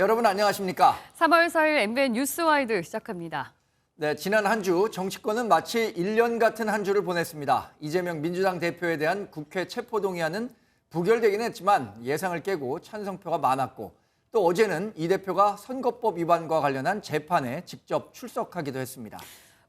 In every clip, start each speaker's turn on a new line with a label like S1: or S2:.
S1: 여러분 안녕하십니까?
S2: 3월 4일 MBN 뉴스와이드 시작합니다.
S1: 네, 지난 한 주 정치권은 마치 1년 같은 한 주를 보냈습니다. 이재명 민주당 대표에 대한 국회 체포동의안은 부결되긴 했지만 예상을 깨고 찬성표가 많았고 또 어제는 이 대표가 선거법 위반과 관련한 재판에 직접 출석하기도 했습니다.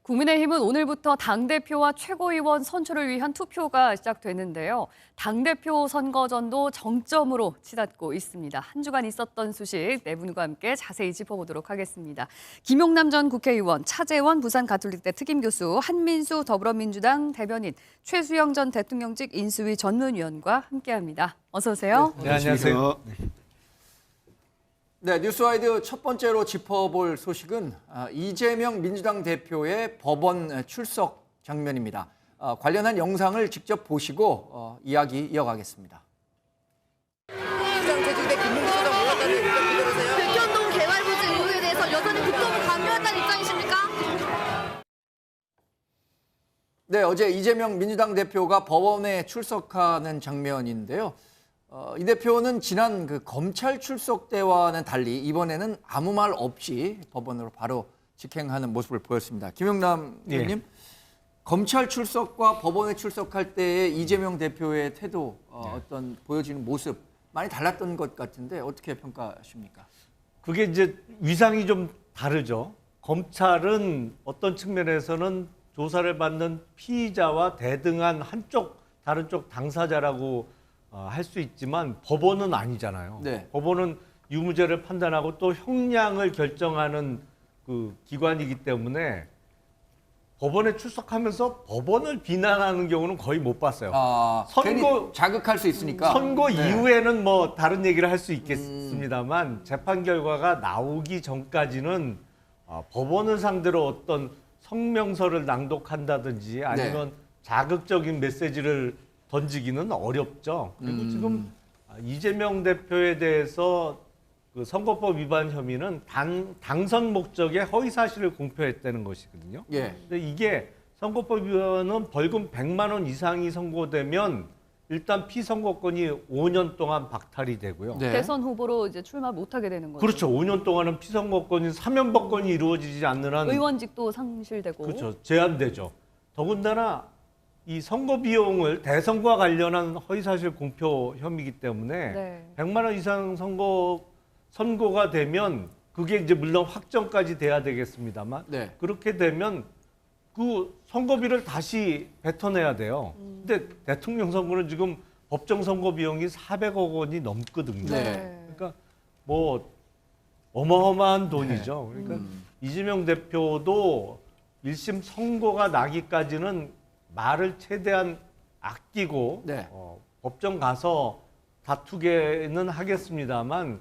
S2: 국민의힘은 오늘부터 당대표와 최고위원 선출을 위한 투표가 시작되는데요. 당대표 선거전도 정점으로 치닫고 있습니다. 한 주간 있었던 소식 네 분과 함께 자세히 짚어보도록 하겠습니다. 김용남 전 국회의원, 차재원 부산가톨릭대 특임교수, 한민수 더불어민주당 대변인, 최수영 전 대통령직 인수위 전문위원과 함께합니다. 어서 오세요.
S3: 네, 안녕하세요.
S1: 네, 뉴스와이드 첫 번째로 짚어볼 소식은 이재명 민주당 대표의 법원 출석 장면입니다. 관련한 영상을 직접 보시고 이야기 이어가겠습니다.
S4: 백현동 개발부지 의혹에 대해서 여전히 국토부 강요한다는 입장이십니까?
S1: 네, 어제 이재명 민주당 대표가 법원에 출석하는 장면인데요. 이 대표는 지난 검찰 출석 때와는 달리 이번에는 아무 말 없이 법원으로 바로 직행하는 모습을 보였습니다. 김용남 의원님, 검찰 출석과 법원에 출석할 때의 이재명 대표의 태도, 어떤 보여지는 모습 많이 달랐던 것 같은데 어떻게 평가하십니까?
S3: 그게 이제 위상이 좀 다르죠. 검찰은 어떤 측면에서는 조사를 받는 피의자와 대등한 한쪽, 다른 쪽 당사자라고 할 수 있지만 법원은 아니잖아요.
S1: 네.
S3: 법원은 유무죄를 판단하고 또 형량을 결정하는 그 기관이기 때문에 법원에 출석하면서 법원을 비난하는 경우는 거의 못 봤어요.
S1: 괜히 자극할 수 있으니까.
S3: 선거
S1: 네.
S3: 이후에는 뭐 다른 얘기를 할 수 있겠습니다만 재판 결과가 나오기 전까지는 법원을 상대로 어떤 성명서를 낭독한다든지 아니면 자극적인 메시지를 던지기는 어렵죠. 그리고 지금 이재명 대표에 대해서 그 선거법 위반 혐의는 당선 목적의 허위 사실을 공표했다는 것이거든요.
S1: 예.
S3: 근데 이게 선거법 위반은 벌금 100만 원 이상이 선고되면 일단 피선거권이 5년 동안 박탈이 되고요.
S1: 네.
S2: 대선 후보로 이제 출마 못하게 되는 거죠.
S3: 그렇죠. 5년 동안은 피선거권이 사면법권이 이루어지지 않는 한
S2: 의원직도 상실되고.
S3: 그렇죠. 제한되죠. 더군다나 이 선거 비용을 대선과 관련한 허위사실 공표 혐의이기 때문에
S2: 네.
S3: 100만 원 이상 선고가 되면 그게 이제 물론 확정까지 돼야 되겠습니다만
S1: 네.
S3: 그렇게 되면 그 선거비를 다시 뱉어내야 돼요. 근데 대통령 선거는 지금 법정 선거 비용이 400억 원이 넘거든요.
S1: 네.
S3: 그러니까 뭐 어마어마한 돈이죠. 그러니까 이재명 대표도 1심 선고가 나기까지는 말을 최대한 아끼고
S1: 네.
S3: 법정 가서 다투게는 하겠습니다만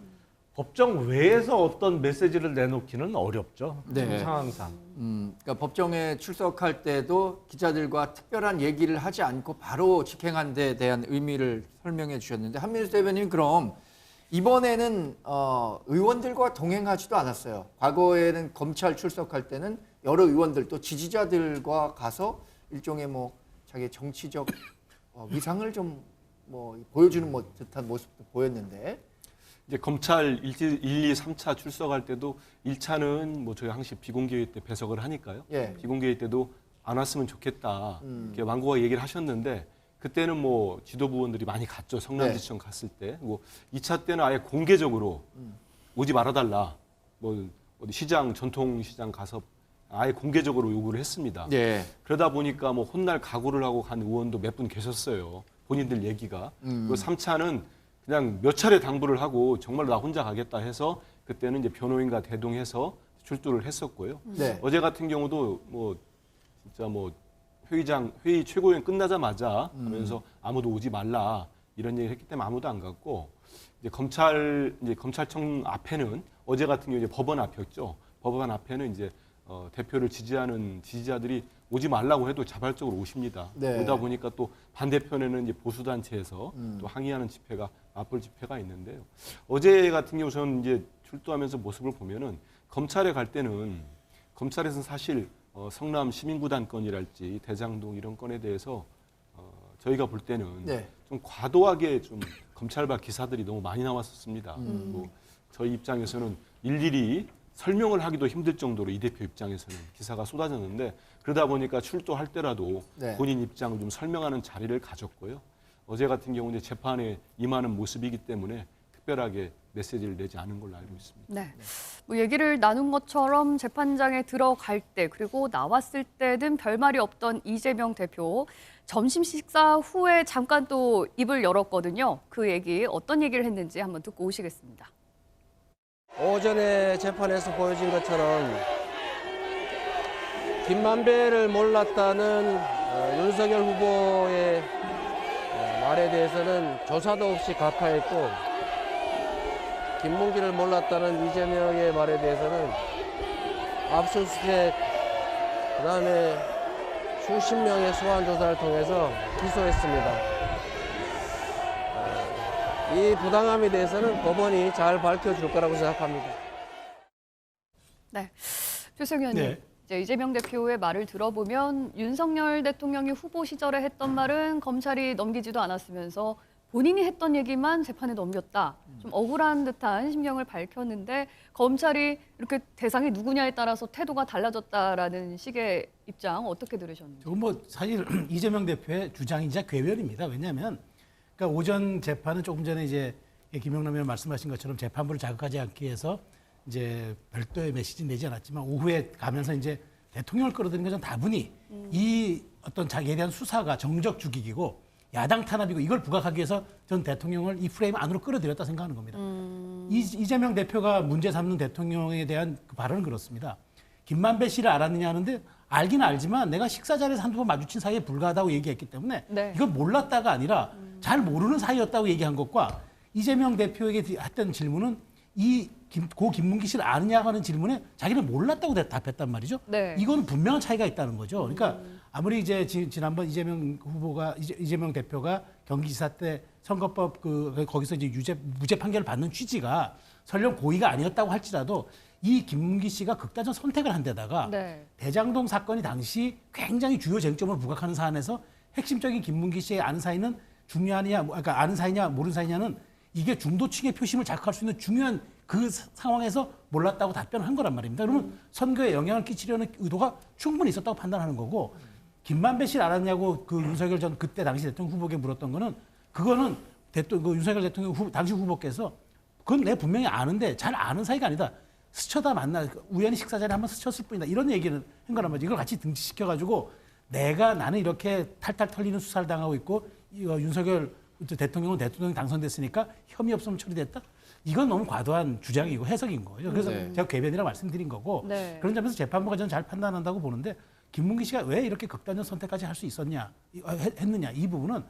S3: 법정 외에서 어떤 메시지를 내놓기는 어렵죠.
S1: 네.
S3: 지금 상황상.
S1: 그러니까 법정에 출석할 때도 기자들과 특별한 얘기를 하지 않고 바로 직행한 데 대한 의미를 설명해 주셨는데 한민수 대변인 그럼 이번에는 의원들과 동행하지도 않았어요. 과거에는 검찰 출석할 때는 여러 의원들 또 지지자들과 가서 일종의 뭐 자기 정치적 위상을 좀 뭐 보여주는 듯한 모습도 보였는데
S5: 이제 검찰 1, 2, 3차 출석할 때도 1차는 뭐 저희 항시 비공개회 때 배석을 하니까요.
S1: 예.
S5: 비공개회 때도 안 왔으면 좋겠다. 이렇게 완고하 얘기를 하셨는데 그때는 뭐 지도부원들이 많이 갔죠. 성남지청 갔을 때. 뭐 2차 때는 아예 공개적으로 오지 말아달라. 뭐 어디 시장 전통시장 가서 아예 공개적으로 요구를 했습니다.
S1: 예.
S5: 그러다 보니까 뭐 혼날 각오를 하고 간 의원도 몇 분 계셨어요. 본인들 얘기가. 그리고 3차는 그냥 몇 차례 당부를 하고 정말 나 혼자 가겠다 해서 그때는 이제 변호인과 대동해서 출두를 했었고요.
S1: 네.
S5: 어제 같은 경우도 뭐 진짜 뭐 회의 최고위원 끝나자마자 하면서 아무도 오지 말라 이런 얘기를 했기 때문에 아무도 안 갔고 이제 검찰청 앞에는 어제 같은 경우 이제 법원 앞이었죠. 법원 앞에는 이제 대표를 지지하는 지지자들이 오지 말라고 해도 자발적으로 오십니다.
S1: 네.
S5: 그러다 보니까 또 반대편에는 이제 보수단체에서 또 항의하는 집회가 맞불 집회가 있는데요. 어제 같은 경우 저는 이제 출두하면서 모습을 보면은 검찰에 갈 때는 검찰에서는 사실 성남 시민구단 건이랄지 대장동 이런 건에 대해서 저희가 볼 때는
S1: 네.
S5: 좀 과도하게 좀 검찰발 기사들이 너무 많이 나왔었습니다. 뭐 저희 입장에서는 일일이 설명을 하기도 힘들 정도로 이 대표 입장에서는 기사가 쏟아졌는데 그러다 보니까 출두할 때라도
S1: 네.
S5: 본인 입장을 좀 설명하는 자리를 가졌고요. 어제 같은 경우는 재판에 임하는 모습이기 때문에 특별하게 메시지를 내지 않은 걸로 알고 있습니다.
S2: 네. 뭐 얘기를 나눈 것처럼 재판장에 들어갈 때 그리고 나왔을 때는 별말이 없던 이재명 대표 점심 식사 후에 잠깐 또 입을 열었거든요. 그 얘기 어떤 얘기를 했는지 한번 듣고 오시겠습니다.
S6: 오전에 재판에서 보여진 것처럼 김만배를 몰랐다는 윤석열 후보의 말에 대해서는 조사도 없이 각하했고 김문기를 몰랐다는 이재명의 말에 대해서는 압수수색 그다음에 수십 명의 소환 조사를 통해서 기소했습니다. 이 부당함에 대해서는 법원이 잘 밝혀줄 거라고 생각합니다.
S2: 네. 표석 의원님.
S7: 네.
S2: 이제 이재명 대표의 말을 들어보면 윤석열 대통령이 후보 시절에 했던 말은 검찰이 넘기지도 않았으면서 본인이 했던 얘기만 재판에 넘겼다. 좀 억울한 듯한 심경을 밝혔는데 검찰이 이렇게 대상이 누구냐에 따라서 태도가 달라졌다라는 식의 입장 어떻게 들으셨는지.
S7: 저건 뭐 사실 이재명 대표의 주장이자 궤변입니다. 왜냐하면 그러니까 오전 재판은 조금 전에 이제 김영남 의원 말씀하신 것처럼 재판부를 자극하지 않기 위해서 이제 별도의 메시지 내지 않았지만 오후에 가면서 이제 대통령을 끌어들인 것은 다분히 이 어떤 자기에 대한 수사가 정적 죽이기고 야당 탄압이고 이걸 부각하기 위해서 전 대통령을 이 프레임 안으로 끌어들였다 생각하는 겁니다. 이재명 대표가 문제 삼는 대통령에 대한 그 발언은 그렇습니다. 김만배 씨를 알았느냐 하는데 알긴 알지만 내가 식사 자리에서 한두 번 마주친 사이에 불과하다고 얘기했기 때문에
S2: 네.
S7: 이걸 몰랐다가 아니라 잘 모르는 사이였다고 얘기한 것과 이재명 대표에게 했던 질문은 고 김문기 씨를 아느냐 하는 질문에 자기는 몰랐다고 답했단 말이죠.
S2: 네.
S7: 이건 분명한 차이가 있다는 거죠. 그러니까 아무리 이제 지난번 이재명 대표가 경기지사 때 선거법 거기서 이제 무죄 판결을 받는 취지가 설령 고의가 아니었다고 할지라도 이 김문기 씨가 극단적 선택을 한 데다가
S2: 네.
S7: 대장동 사건이 당시 굉장히 주요 쟁점을 부각하는 사안에서 핵심적인 김문기 씨의 아는 사이는 중요하냐, 그러니까 아는 사이냐 모르는 사이냐는 이게 중도층의 표심을 자극할 수 있는 중요한 그 상황에서 몰랐다고 답변을 한 거란 말입니다. 그러면 선거에 영향을 끼치려는 의도가 충분히 있었다고 판단하는 거고 김만배 씨를 알았냐고 그 윤석열 전 그때 당시 대통령 후보에게 물었던 거는 그거는 윤석열 대통령 당시 후보께서 그건 내가 분명히 아는데 잘 아는 사이가 아니다. 스쳐다 만나 우연히 식사 자리에 한번 스쳤을 뿐이다. 이런 얘기를 한 거란 말이죠. 이걸 같이 등치시켜가지고 나는 이렇게 탈탈 털리는 수사를 당하고 있고 윤석열 대통령은 대통령이 당선됐으니까 혐의 없으면 처리됐다. 이건 너무 과도한 주장이고 해석인 거예요. 그래서
S1: 네.
S7: 제가 궤변이라 말씀드린 거고
S2: 네.
S7: 그런 점에서 재판부가 저는 잘 판단한다고 보는데 김문기 씨가 왜 이렇게 극단적 선택까지 할 수 있었냐 했느냐 이 부분은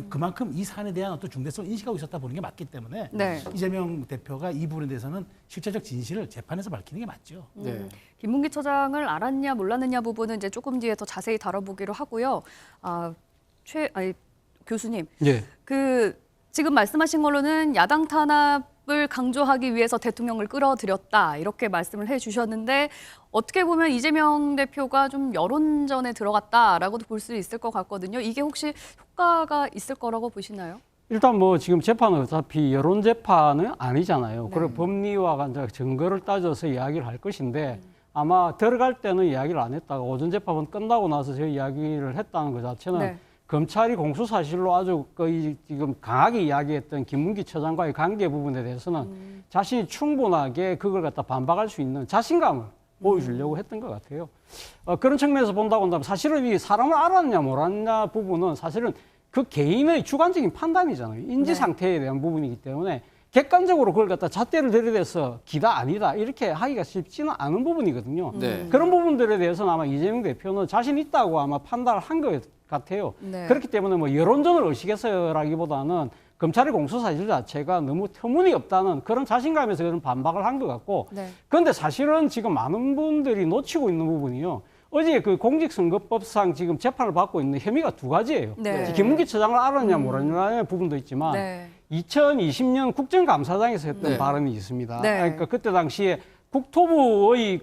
S7: 그만큼 이 사안에 대한 어떤 중대성을 인식하고 있었다 보는 게 맞기 때문에
S2: 네.
S7: 이재명 대표가 이 부분에 대해서는 실체적 진실을 재판에서 밝히는 게 맞죠.
S1: 네.
S2: 김문기 처장을 알았냐 몰랐느냐 부분은 이제 조금 뒤에 더 자세히 다뤄보기로 하고요. 교수님,
S8: 예.
S2: 지금 말씀하신 걸로는 야당 탄압을 강조하기 위해서 대통령을 끌어들였다 이렇게 말씀을 해주셨는데 어떻게 보면 이재명 대표가 좀 여론전에 들어갔다라고도 볼 수 있을 것 같거든요. 이게 혹시 효과가 있을 거라고 보시나요?
S8: 일단 뭐 지금 재판은 어차피 여론 재판은 아니잖아요.
S2: 네.
S8: 그리고 법리와 증거를 따져서 이야기를 할 것인데 아마 들어갈 때는 이야기를 안 했다가 오전 재판은 끝나고 나서 저희 이야기를 했다는 것 자체는
S2: 네.
S8: 검찰이 공소 사실로 아주 거의 지금 강하게 이야기했던 김문기 처장과의 관계 부분에 대해서는 자신이 충분하게 그걸 갖다 반박할 수 있는 자신감을 보여주려고 했던 것 같아요. 그런 측면에서 본다고 한다면 사실은 이 사람을 알았냐 몰랐냐 부분은 사실은 그 개인의 주관적인 판단이잖아요. 인지 상태에 대한 부분이기 때문에 객관적으로 그걸 갖다 잣대를 들이대서 기다 아니다 이렇게 하기가 쉽지는 않은 부분이거든요.
S1: 네.
S8: 그런 부분들에 대해서는 아마 이재명 대표는 자신 있다고 아마 판단을 한 것 같아요.
S2: 네.
S8: 그렇기 때문에 뭐 여론전을 의식해서라기보다는 검찰의 공소 사실 자체가 너무 터무니없다는 그런 자신감에서 그런 반박을 한 것 같고
S2: 네.
S8: 그런데 사실은 지금 많은 분들이 놓치고 있는 부분이요. 어제 그 공직선거법상 지금 재판을 받고 있는 혐의가 두 가지예요.
S2: 네.
S8: 김문기 처장을 알았냐 몰랐냐의 부분도 있지만
S2: 네.
S8: 2020년 국정감사장에서 했던
S1: 네.
S8: 발언이 있습니다.
S2: 네.
S8: 그러니까 그때 당시에 국토부의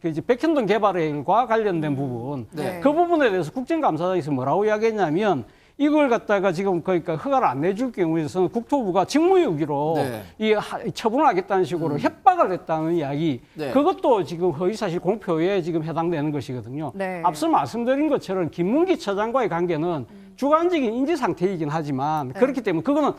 S8: 이제 백현동 개발과 관련된 부분,
S2: 네.
S8: 그 부분에 대해서 국정감사장에서 뭐라고 이야기했냐면 이걸 갖다가 지금 그러니까 허가를 안 내줄 경우에서는 국토부가 직무유기로
S1: 네.
S8: 처분을 하겠다는 식으로 협박을 했다는 이야기.
S1: 네.
S8: 그것도 지금 허위사실 공표에 지금 해당되는 것이거든요.
S2: 네.
S8: 앞서 말씀드린 것처럼 김문기 처장과의 관계는 주관적인 인지 상태이긴 하지만 그렇기 때문에 그거는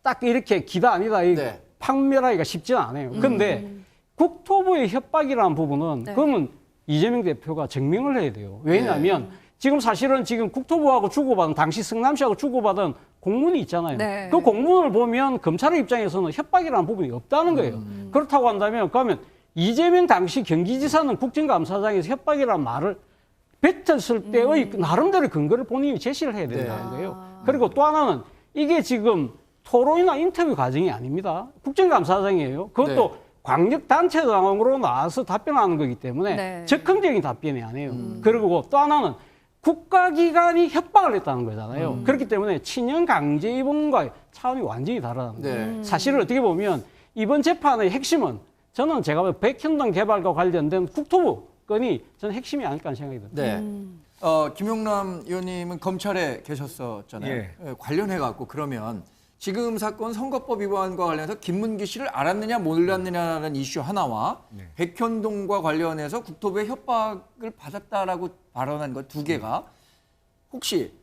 S8: 딱 이렇게 기다 아니다 이
S1: 네.
S8: 판별하기가 쉽지는 않아요. 그런데 국토부의 협박이라는 부분은
S2: 네.
S8: 그러면 이재명 대표가 증명을 해야 돼요. 왜냐하면 지금 사실은 지금 국토부하고 주고받은 당시 성남시하고 주고받은 공문이 있잖아요.
S2: 네.
S8: 그 공문을 보면 검찰의 입장에서는 협박이라는 부분이 없다는 거예요. 그렇다고 한다면 그러면 이재명 당시 경기지사는 국정감사장에서 협박이라는 말을 뱉었을 때의 나름대로 근거를 본인이 제시를 해야 된다는 거예요. 그리고 또 하나는 이게 지금 토론이나 인터뷰 과정이 아닙니다. 국정감사장이에요. 그것도
S1: 네.
S8: 광역단체장으로 나와서 답변하는 거기 때문에
S2: 네.
S8: 적극적인 답변이 아니에요. 그리고 또 하나는 국가기관이 협박을 했다는 거잖아요. 그렇기 때문에 친형 강제 입원과 차원이 완전히 다르다는 거예요.
S1: 네.
S8: 사실을 어떻게 보면 이번 재판의 핵심은 저는 제가 볼 백현동 개발과 관련된 국토부 건이 저는 핵심이 아닐까 하는 생각이 듭니다.
S1: 네. 김용남 의원님은 검찰에 계셨었잖아요.
S3: 예.
S1: 관련해 갖고 그러면 지금 사건 선거법 위반과 관련해서 김문기 씨를 알았느냐 몰랐느냐라는 이슈 하나와 백현동과 관련해서 국토부의 협박을 받았다라고 발언한 것 두 개가 혹시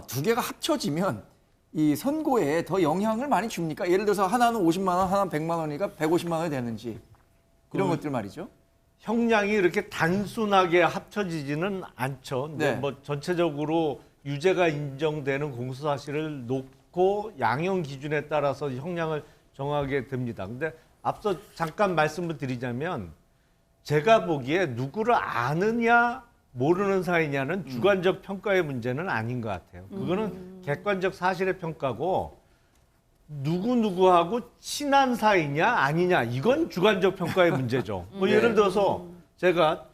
S1: 두 개가 합쳐지면 이 선고에 더 영향을 많이 줍니까? 예를 들어서 하나는 50만 원, 하나는 100만 원이니까 150만 원이 되는지 이런 것들 말이죠.
S3: 형량이 이렇게 단순하게 합쳐지지는 않죠. 근데
S1: 네.
S3: 뭐 전체적으로 유죄가 인정되는 공소 사실을 놓고 양형 기준에 따라서 형량을 정하게 됩니다. 근데 앞서 잠깐 말씀을 드리자면 제가 보기에 누구를 아느냐 모르는 사이냐는 주관적 평가의 문제는 아닌 것 같아요. 그거는 객관적 사실의 평가고 누구하고 친한 사이냐 아니냐 이건 주관적 평가의 문제죠. 뭐 예를 들어서 제가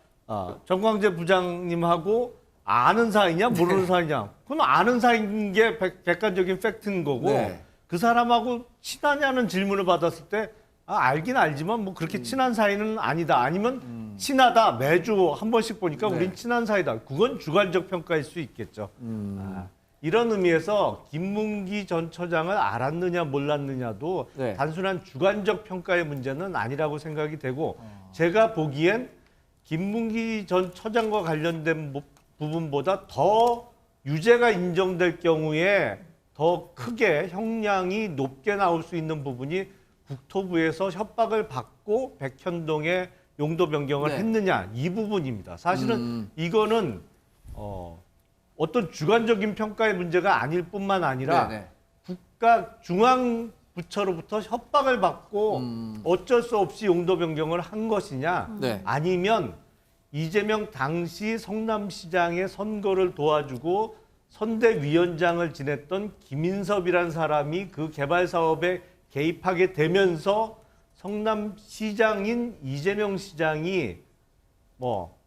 S3: 정광재 부장님하고 아는 사이냐 모르는 사이냐 그건 아는 사이인 게 객관적인 팩트인 거고
S1: 네.
S3: 그 사람하고 친하냐는 질문을 받았을 때 알긴 알지만 뭐 그렇게 친한 사이는 아니다. 아니면 친하다. 매주 한 번씩 보니까
S1: 네.
S3: 우린 친한 사이다. 그건 주관적 평가일 수 있겠죠. 이런 의미에서 김문기 전 처장을 알았느냐 몰랐느냐도
S1: 네.
S3: 단순한 주관적 평가의 문제는 아니라고 생각이 되고 제가 보기엔 김문기 전 처장과 관련된 부분보다 더 유죄가 인정될 경우에 더 크게 형량이 높게 나올 수 있는 부분이 국토부에서 협박을 받고 백현동에 용도 변경을
S1: 네.
S3: 했느냐 이 부분입니다. 사실은 이거는 어떤 주관적인 평가의 문제가 아닐 뿐만 아니라
S1: 네, 네.
S3: 국가 중앙 부처로부터 협박을 받고 어쩔 수 없이 용도 변경을 한 것이냐
S1: 네.
S3: 아니면 이재명 당시 성남시장의 선거를 도와주고 선대위원장을 지냈던 김인섭이라는 사람이 그 개발 사업에 개입하게 되면서 성남시장인 이재명 시장이 뭐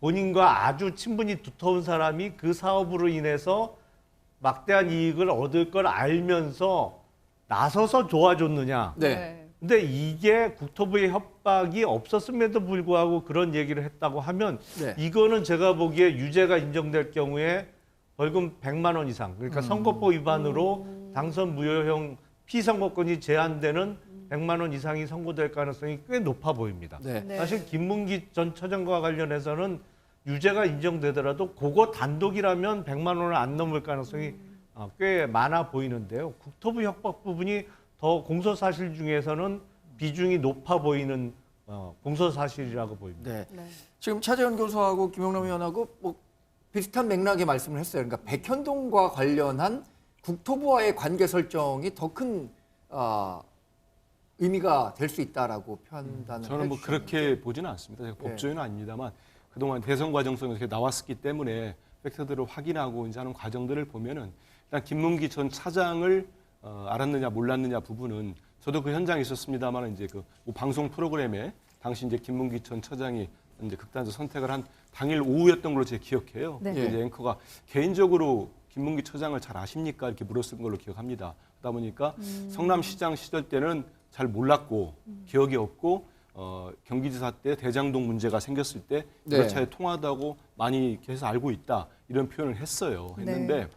S3: 본인과 아주 친분이 두터운 사람이 그 사업으로 인해서 막대한 이익을 얻을 걸 알면서 나서서 도와줬느냐.
S1: 네.
S3: 근데 이게 국토부의 협박이 없었음에도 불구하고 그런 얘기를 했다고 하면
S1: 네.
S3: 이거는 제가 보기에 유죄가 인정될 경우에 벌금 100만 원 이상 그러니까 선거법 위반으로 당선 무효형 피선거권이 제한되는 100만 원 이상이 선고될 가능성이 꽤 높아 보입니다.
S1: 네.
S2: 네.
S3: 사실 김문기 전 처장과 관련해서는 유죄가 인정되더라도 그거 단독이라면 100만 원을 안 넘을 가능성이 꽤 많아 보이는데요. 국토부 협박 부분이 더 공소 사실 중에서는 비중이 높아 보이는 공소 사실이라고 보입니다.
S1: 네.
S2: 네.
S1: 지금 차재현 교수하고 김용남 의원하고 뭐 비슷한 맥락의 말씀을 했어요. 그러니까 백현동과 관련한 국토부와의 관계 설정이 더 큰 의미가 될 수 있다라고 판단을
S5: 저는 뭐
S1: 해주셨는데.
S5: 그렇게 보지는 않습니다. 제가
S1: 네.
S5: 법조인은 아닙니다만 그동안 대선 과정 속에서 나왔기 때문에 팩트들을 확인하고 이제 하는 과정들을 보면은 일단 김문기 전 차장을 알았느냐 몰랐느냐 부분은 저도 그 현장에 있었습니다만 이제 그 방송 프로그램에 당시 이제 김문기 전 차장이 이제 극단적 선택을 한 당일 오후였던 걸로 제가 기억해요.
S2: 네.
S5: 이제 앵커가 개인적으로 김문기 처장을 잘 아십니까? 이렇게 물었을 걸로 기억합니다. 그러다 보니까 성남시장 시절 때는 잘 몰랐고 기억이 없고 경기지사 때 대장동 문제가 생겼을 때
S1: 네.
S5: 여러 차례 통화하다고 많이 계속 알고 있다 이런 표현을 했어요. 했는데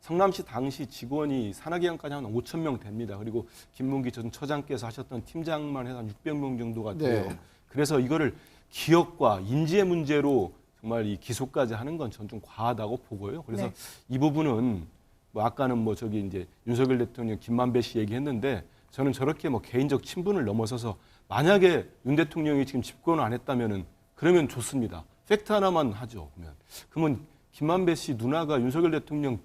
S5: 성남시 당시 직원이 산하기관까지 한 5천 명 됩니다. 그리고 김문기 전 처장께서 하셨던 팀장만 해서 한 600명 정도가 돼요.
S1: 네.
S5: 그래서 이거를 기억과 인지의 문제로 정말 이 기소까지 하는 건 전 좀 과하다고 보고요. 그래서
S2: 네.
S5: 이 부분은 뭐 아까는 뭐 저기 이제 윤석열 대통령 김만배 씨 얘기했는데 저는 저렇게 뭐 개인적 친분을 넘어서서 만약에 윤 대통령이 지금 집권을 안 했다면은 그러면 좋습니다. 팩트 하나만 하죠. 그러면 김만배 씨 누나가 윤석열 대통령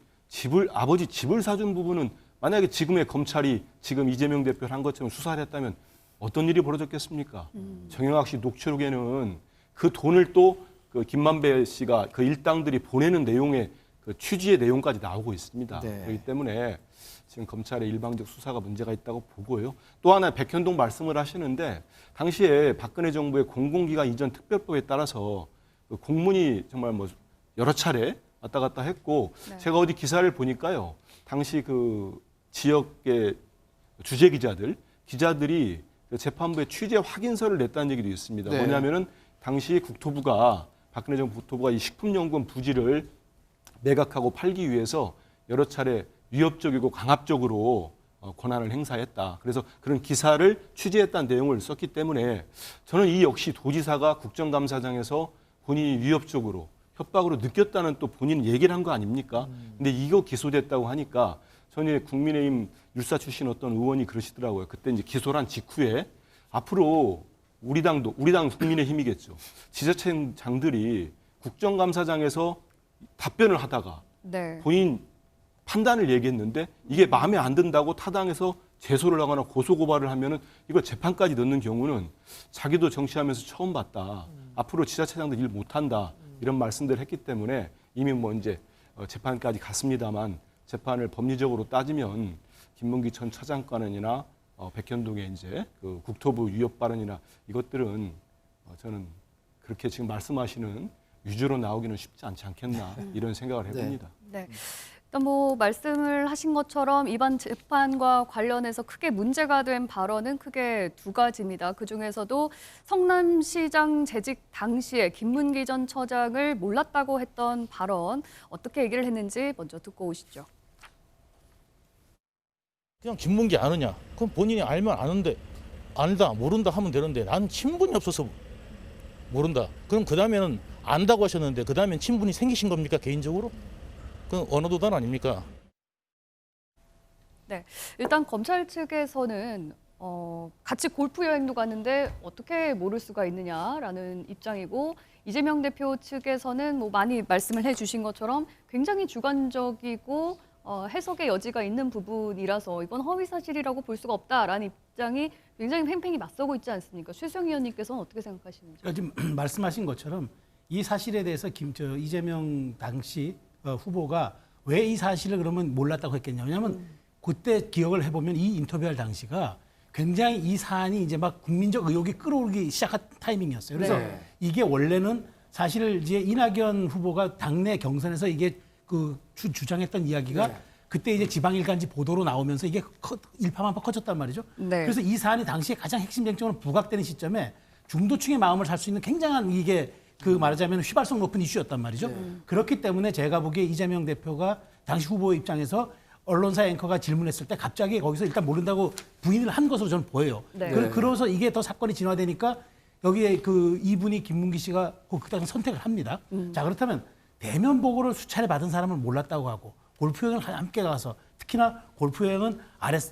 S5: 아버지 집을 사준 부분은 만약에 지금의 검찰이 지금 이재명 대표를 한 것처럼 수사를 했다면 어떤 일이 벌어졌겠습니까? 정영학 씨 녹취록에는 그 돈을 또 그 김만배 씨가 그 일당들이 보내는 내용의 그 취지의 내용까지 나오고 있습니다.
S1: 네.
S5: 그렇기 때문에 지금 검찰의 일방적 수사가 문제가 있다고 보고요. 또 하나 백현동 말씀을 하시는데 당시에 박근혜 정부의 공공기관 이전 특별법에 따라서 그 공문이 정말 뭐 여러 차례 왔다 갔다 했고
S2: 네.
S5: 제가 어디 기사를 보니까요. 당시 그 지역의 주재 기자들이 그 재판부에 취재 확인서를 냈다는 얘기도 있습니다.
S1: 네.
S5: 뭐냐면은 당시 박근혜 정부 국토부가 이 식품연구원 부지를 매각하고 팔기 위해서 여러 차례 위협적이고 강압적으로 권한을 행사했다. 그래서 그런 기사를 취재했다는 내용을 썼기 때문에 저는 이 역시 도지사가 국정감사장에서 본인이 위협적으로 협박으로 느꼈다는 또 본인 얘기를 한 거 아닙니까? 근데 이거 기소됐다고 하니까 저는 국민의힘 율사 출신 어떤 의원이 그러시더라고요. 그때 이제 기소를 한 직후에 앞으로 우리 당 국민의힘이겠죠. 지자체장들이 국정감사장에서 답변을 하다가
S2: 네.
S5: 본인 판단을 얘기했는데 이게 마음에 안 든다고 타당해서 제소를 하거나 고소고발을 하면은 이걸 재판까지 넣는 경우는 자기도 정치하면서 처음 봤다. 앞으로 지자체장들 일 못한다. 이런 말씀들을 했기 때문에 이미 뭐 이제 재판까지 갔습니다만 재판을 법리적으로 따지면 김문기 전 차장관이나 백현동의 이제 그 국토부 위협 발언이나 이것들은 저는 그렇게 지금 말씀하시는 위주로 나오기는 쉽지 않지 않겠나 이런 생각을 해봅니다.
S2: 네. 일단 뭐 말씀을 하신 것처럼 이번 재판과 관련해서 크게 문제가 된 발언은 크게 두 가지입니다. 그중에서도 성남시장 재직 당시에 김문기 전 처장을 몰랐다고 했던 발언 어떻게 얘기를 했는지 먼저 듣고 오시죠.
S9: 그냥 김문기 아느냐? 그럼 본인이 알면 아는데 안다 모른다 하면 되는데 나는 친분이 없어서 모른다. 그럼 그 다음에는 안다고 하셨는데 그 다음엔 친분이 생기신 겁니까 개인적으로? 그건 언어 도단 아닙니까?
S2: 네, 일단 검찰 측에서는 같이 골프 여행도 갔는데 어떻게 모를 수가 있느냐라는 입장이고 이재명 대표 측에서는 뭐 많이 말씀을 해주신 것처럼 굉장히 주관적이고 해석의 여지가 있는 부분이라서 이건 허위 사실이라고 볼 수가 없다라는 입장이 굉장히 팽팽히 맞서고 있지 않습니까? 최수영 의원님께서는 어떻게 생각하시는지?
S7: 그러니까 지금 말씀하신 것처럼 이 사실에 대해서 이재명 당시 후보가 왜 이 사실을 그러면 몰랐다고 했겠냐? 왜냐하면 그때 기억을 해보면 이 인터뷰할 당시가 굉장히 이 사안이 이제 막 국민적 의혹이 끌어오르기 시작한 타이밍이었어요. 그래서
S1: 네.
S7: 이게 원래는 사실 이제 이낙연 후보가 당내 경선에서 이게 그 주장했던 이야기가
S1: 네.
S7: 그때 이제 지방일간지 보도로 나오면서 이게 일파만파 커졌단 말이죠.
S2: 네.
S7: 그래서 이 사안이 당시에 가장 핵심 쟁점으로 부각되는 시점에 중도층의 마음을 살 수 있는 굉장한 이게 그 말하자면 휘발성 높은 이슈였단 말이죠. 그렇기 때문에 제가 보기에 이재명 대표가 당시 후보 입장에서 언론사 앵커가 질문했을 때 갑자기 거기서 일단 모른다고 부인을 한 것으로 저는 보여요.
S2: 네.
S7: 그래서 이게 더 사건이 진화되니까 여기에 그 이분이 김문기 씨가 그때 선택을 합니다. 자, 그렇다면 대면 보고를 수차례 받은 사람을 몰랐다고 하고 골프 여행을 함께 가서 특히나 골프 여행은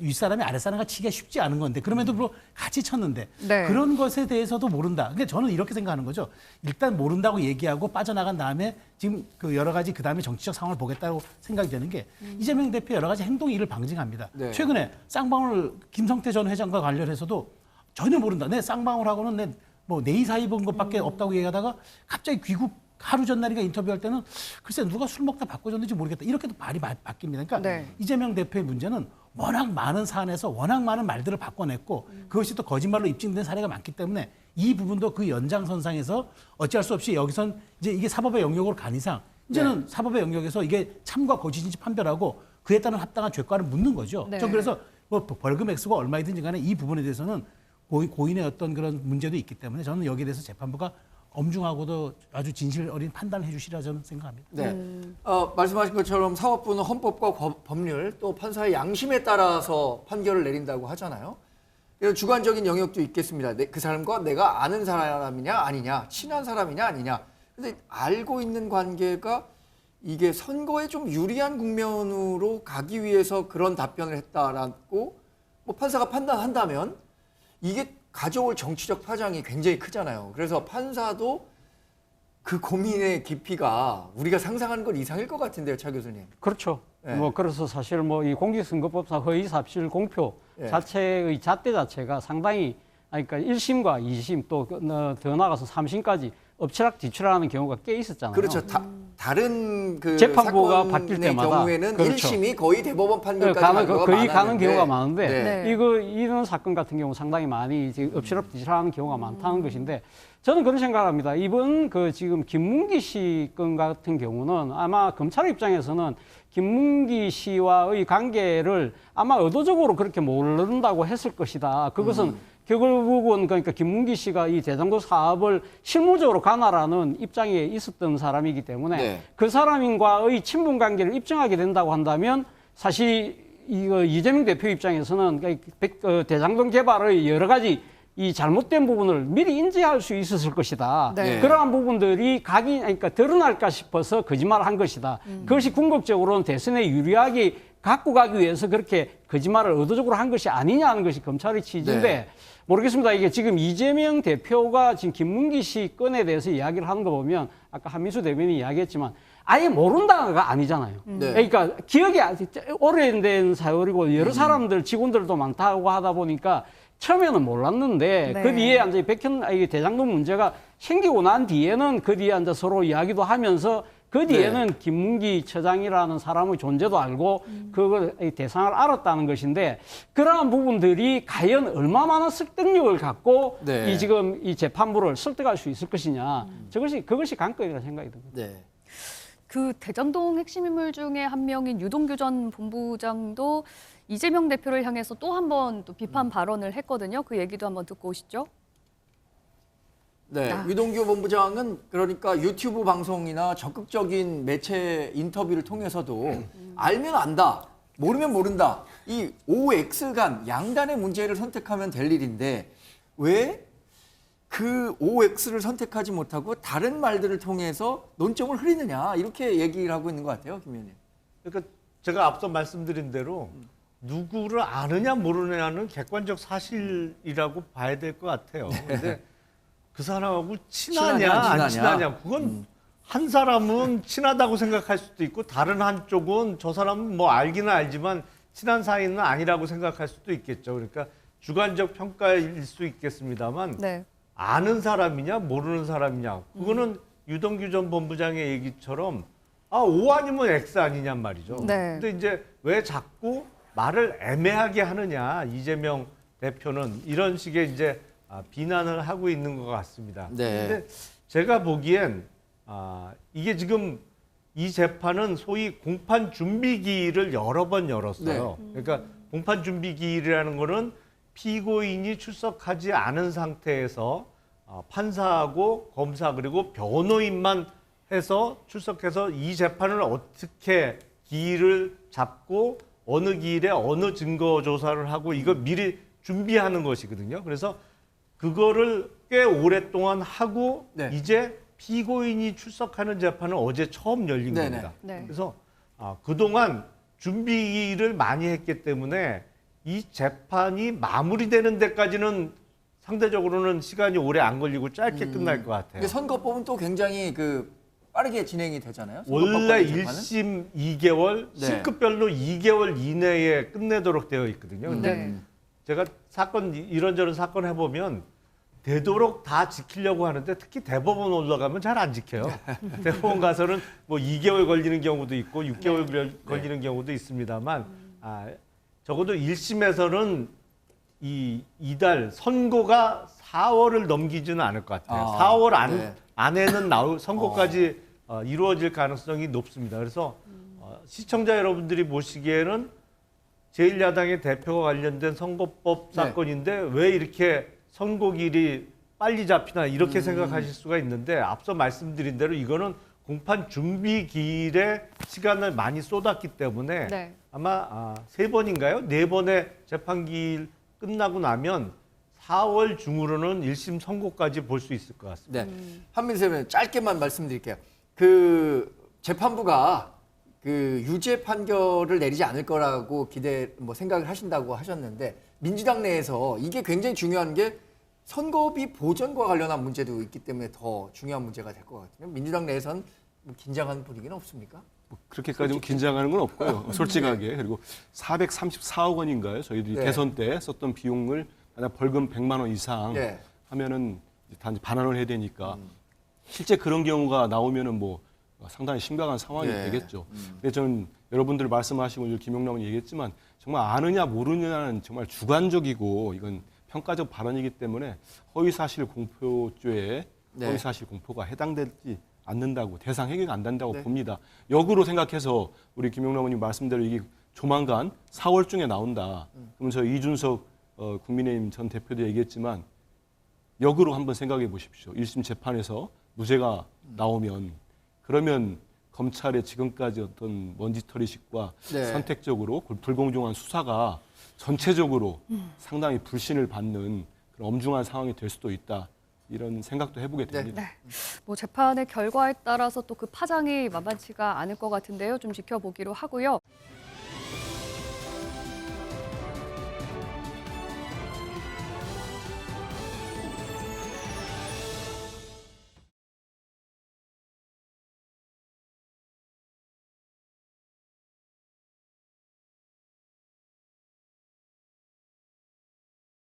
S7: 윗사람이 아랫사람과 치기가 쉽지 않은 건데 그럼에도 불구하고 같이 쳤는데
S2: 네.
S7: 그런 것에 대해서도 모른다. 그러니까 저는 이렇게 생각하는 거죠. 일단 모른다고 얘기하고 빠져나간 다음에 지금 그 여러 가지 그다음에 정치적 상황을 보겠다고 생각이 되는 게 이재명 대표 여러 가지 행동이 이를 방증합니다.
S1: 네.
S7: 최근에 쌍방울 김성태 전 회장과 관련해서도 전혀 모른다. 내 쌍방울하고는 내 뭐 내의 사이 본 것밖에 없다고 얘기하다가 갑자기 귀국 하루 전날인가 인터뷰할 때는 글쎄 누가 술 먹다 바꿔줬는지 모르겠다. 이렇게도 말이 바뀝니다. 그러니까
S2: 네.
S7: 이재명 대표의 문제는 워낙 많은 사안에서 워낙 많은 말들을 바꿔냈고 그것이 또 거짓말로 입증된 사례가 많기 때문에 이 부분도 그 연장선상에서 어찌할 수 없이 여기선 이제 이게 사법의 영역으로 간 이상 이제는 사법의 영역에서 이게 참과 거짓인지 판별하고 그에 따른 합당한 죄과를 묻는 거죠.
S2: 네.
S7: 전 그래서 뭐 벌금 액수가 얼마이든지 간에 이 부분에 대해서는 고인의 어떤 그런 문제도 있기 때문에 저는 여기에 대해서 재판부가 엄중하고도 아주 진실 어린 판단을 해주시라 저는 생각합니다.
S1: 네. 말씀하신 것처럼 사법부는 헌법과 법률 또 판사의 양심에 따라서 판결을 내린다고 하잖아요. 그래서 주관적인 영역도 있겠습니다. 그 사람과 내가 아는 사람이냐 아니냐, 친한 사람이냐 아니냐. 근데 알고 있는 관계가 이게 선거에 좀 유리한 국면으로 가기 위해서 그런 답변을 했다라고 뭐 판사가 판단한다면 이게 가져올 정치적 파장이 굉장히 크잖아요. 그래서 판사도 그 고민의 깊이가 우리가 상상하는 것 이상일 것 같은데요, 차 교수님.
S8: 그렇죠.
S1: 네.
S8: 뭐 그래서 사실 뭐 이 공직선거법상 허위 사실 공표
S1: 네.
S8: 자체의 잣대 자체가 상당히 그러니까 1심과 2심 또 더 나가서 3심까지 엎치락뒤치락하는 경우가 꽤 있었잖아요.
S1: 그렇죠. 다른 그
S8: 재판부가
S1: 사건의
S8: 바뀔 때마다
S1: 경우에는
S8: 그렇죠.
S1: 1심이 거의 대법원 판결까지 가는 경우가
S8: 거의 가는
S1: 많았는데.
S8: 경우가 많은데
S1: 네.
S8: 이런 사건 같은 경우 상당히 많이 이제 엎치락뒤치락하는 경우가 많다는 것인데 저는 그런 생각합니다. 이번 그 지금 김문기 씨 건 같은 경우는 아마 검찰 입장에서는 김문기 씨와의 관계를 아마 의도적으로 그렇게 모른다고 했을 것이다. 그것은 결국은 그러니까 김문기 씨가 이 대장동 사업을 실무적으로 관할하는 입장에 있었던 사람이기 때문에
S1: 네.
S8: 그 사람과의 친분 관계를 입증하게 된다고 한다면 사실 이거 이재명 대표 입장에서는 대장동 개발의 여러 가지 이 잘못된 부분을 미리 인지할 수 있었을 것이다.
S2: 네.
S8: 그러한 부분들이 그러니까 드러날까 싶어서 거짓말을 한 것이다. 그것이 궁극적으로는 대선에 유리하게 갖고 가기 위해서 그렇게 거짓말을 의도적으로 한 것이 아니냐 하는 것이 검찰의 취지인데
S1: 네.
S8: 모르겠습니다. 이게 지금 이재명 대표가 지금 김문기 씨 건에 대해서 이야기를 하는 거 보면 아까 한민수 대변인이 이야기했지만 아예 모른다가 아니잖아요.
S1: 네.
S8: 그러니까 기억이 오래된 세월이고 여러 사람들 직원들도 많다고 하다 보니까 처음에는 몰랐는데
S2: 네.
S8: 그 뒤에 이제 대장동 문제가 생기고 난 뒤에는 그 뒤에 이제 서로 이야기도 하면서 그 뒤에는 김문기 처장이라는 사람의 존재도 알고 그걸 대상을 알았다는 것인데 그러한 부분들이 과연 얼마나 설득력을 갖고
S1: 네.
S8: 이 지금 이 재판부를 설득할 수 있을 것이냐 그것이 관건이라는 생각이 듭니다.
S1: 네.
S2: 그 대장동 핵심 인물 중에 한 명인 유동규 전 본부장도 이재명 대표를 향해서 또 한 번 또 비판 발언을 했거든요. 그 얘기도 한번 듣고 오시죠.
S1: 네, 유동규 본부장은 그러니까 유튜브 방송이나 적극적인 매체 인터뷰를 통해서도 알면 안다, 모르면 모른다. 이 OX간 양단의 문제를 선택하면 될 일인데 왜 그 OX를 선택하지 못하고 다른 말들을 통해서 논점을 흐리느냐 이렇게 얘기를 하고 있는 것 같아요, 김 의원님.
S3: 그러니까 제가 앞서 말씀드린 대로 누구를 아느냐 모르느냐는 객관적 사실이라고 봐야 될 것 같아요. 근데 그 사람하고 친하냐 안 친하냐 그건 한 사람은 친하다고 생각할 수도 있고 다른 한쪽은 저 사람은 뭐 알기는 알지만 친한 사이는 아니라고 생각할 수도 있겠죠. 그러니까 주관적 평가일 수 있겠습니다만
S2: 네.
S3: 아는 사람이냐 모르는 사람이냐 그거는 유동규 전 본부장의 얘기처럼 O 아니면 X 아니냔 말이죠.
S2: 네.
S3: 근데 이제 왜 자꾸 말을 애매하게 하느냐 이재명 대표는 이런 식의 이제 비난을 하고 있는 것 같습니다.
S1: 네.
S3: 근데 제가 보기엔 이게 지금 이 재판은 소위 공판 준비기일을 여러 번 열었어요. 그러니까 공판 준비기일이라는 거는 피고인이 출석하지 않은 상태에서 판사하고 검사 그리고 변호인만 해서 출석해서 이 재판을 어떻게 기일을 잡고 어느 기일에 어느 증거 조사를 하고 이걸 미리 준비하는 것이거든요. 그래서 그거를 꽤 오랫동안 하고
S1: 네.
S3: 이제 피고인이 출석하는 재판은 어제 처음 열린
S1: 네네.
S3: 겁니다.
S2: 네.
S3: 그래서 그동안 준비를 많이 했기 때문에 이 재판이 마무리되는 데까지는 상대적으로는 시간이 오래 안 걸리고 짧게 끝날 것 같아요.
S1: 근데 선거법은 또 굉장히 빠르게 진행이 되잖아요.
S3: 원래
S1: 선거법과의 재판은.
S3: 1심 2개월,
S1: 네.
S3: 실급별로 2개월 이내에 끝내도록 되어 있거든요. 근데
S2: 네.
S3: 제가 이런저런 사건 해보면 되도록 다 지키려고 하는데 특히 대법원 올라가면 잘 안 지켜요. 대법원 가서는 뭐 2개월 걸리는 경우도 있고 6개월 걸리는 경우도 있습니다만 적어도 1심에서는 이달 선고가 4월을 넘기지는 않을 것 같아요. 4월 안에는 선고까지 이루어질 가능성이 높습니다. 그래서 시청자 여러분들이 보시기에는 제1야당의 대표가 관련된 선거법 사건인데 왜 이렇게 선고일이 빨리 잡히나 이렇게 생각하실 수가 있는데 앞서 말씀드린 대로 이거는 공판 준비 기일에 시간을 많이 쏟았기 때문에
S2: 네.
S3: 아마 3번인가요? 4번의 재판 기일 끝나고 나면 4월 중으로는 1심 선고까지 볼 수 있을 것 같습니다.
S1: 네. 한민수 대변인 짧게만 말씀드릴게요. 그 재판부가 그 유죄 판결을 내리지 않을 거라고 생각을 하신다고 하셨는데 민주당 내에서 이게 굉장히 중요한 게 선거비 보전과 관련한 문제도 있기 때문에 더 중요한 문제가 될 것 같아요. 민주당 내에서는 뭐 긴장하는 분위기는 없습니까?
S5: 그렇게까지 긴장하는 건 없고요. 솔직하게. 그리고 434억 원인가요? 저희들이
S1: 네.
S5: 대선 때 썼던 비용을 만약 벌금 100만 원 이상
S1: 네.
S5: 하면은 단지 반환을 해야 되니까 실제 그런 경우가 나오면은 뭐 상당히 심각한 상황이
S1: 네.
S5: 되겠죠. 근데 저는 여러분들 말씀하시고 김용남 의원이 얘기했지만 정말 아느냐 모르느냐는 정말 주관적이고 이건 평가적 발언이기 때문에 허위사실 공표죄에
S1: 네.
S5: 허위사실 공표가 해당되지 않는다고 대상 해결이 안 된다고
S1: 네.
S5: 봅니다. 역으로 생각해서 우리 김용남 의원님 말씀대로 이게 조만간 4월 중에 나온다. 그러면 저 이준석 국민의힘 전 대표도 얘기했지만 역으로 한번 생각해 보십시오. 1심 재판에서 무죄가 나오면 그러면 검찰의 지금까지 어떤 먼지털이식과
S1: 네.
S5: 선택적으로 불공정한 수사가 전체적으로 상당히 불신을 받는 그런 엄중한 상황이 될 수도 있다. 이런 생각도 해보게 됩니다.
S2: 네. 뭐 재판의 결과에 따라서 또 그 파장이 만만치가 않을 것 같은데요. 좀 지켜보기로 하고요.